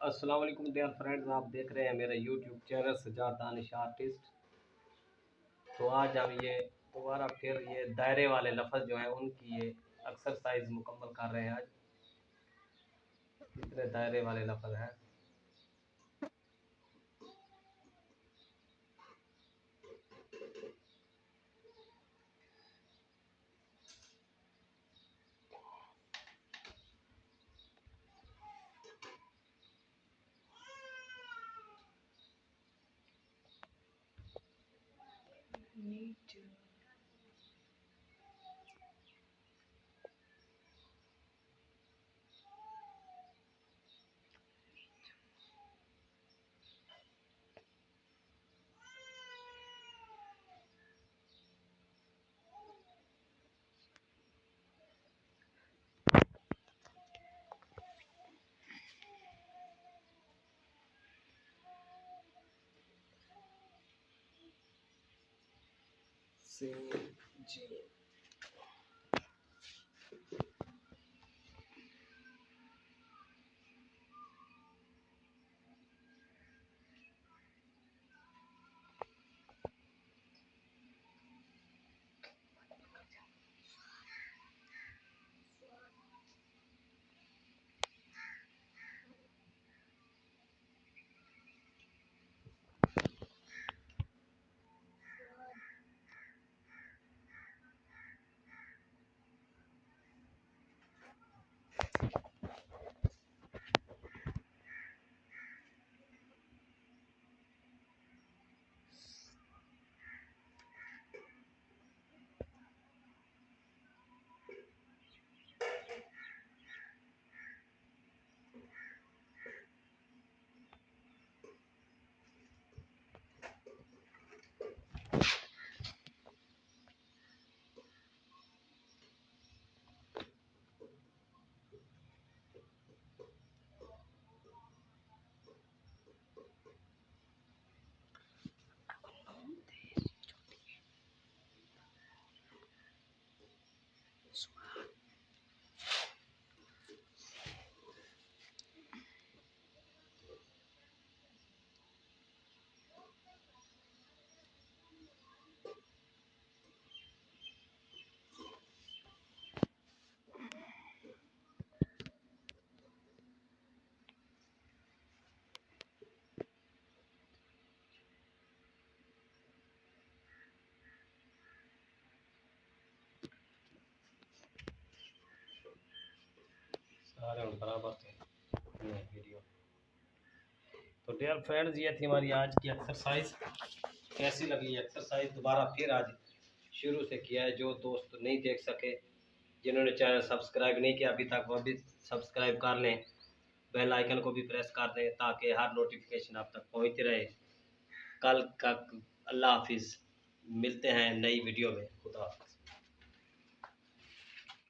अस्सलाम वालेकुम dear friends, आप देख रहे हैं मेरा YouTube channel Sajad Danish artist. तो आज हम ये दोबारा फिर ये दायरे वाले लफ्ज़ जो है उनकी ये एक्सरसाइज मुकम्मल कर रहे हैं। आज कितने दायरे वाले लफ्ज़ हैं। सी जी सारे बराबर थे वीडियो। तो डियर फ्रेंड्स, ये थी हमारी आज की एक्सरसाइज। कैसी लगी एक्सरसाइज? दोबारा फिर आज शुरू से किया है। जो दोस्त नहीं देख सके, जिन्होंने चैनल सब्सक्राइब नहीं किया अभी तक, वो भी सब्सक्राइब कर लें। बेल आइकन को भी प्रेस कर दें ताकि हर नोटिफिकेशन आप तक पहुंचती रहे। कल का अल्लाह हाफिज़। मिलते हैं नई वीडियो में। खुदा हाफिज़।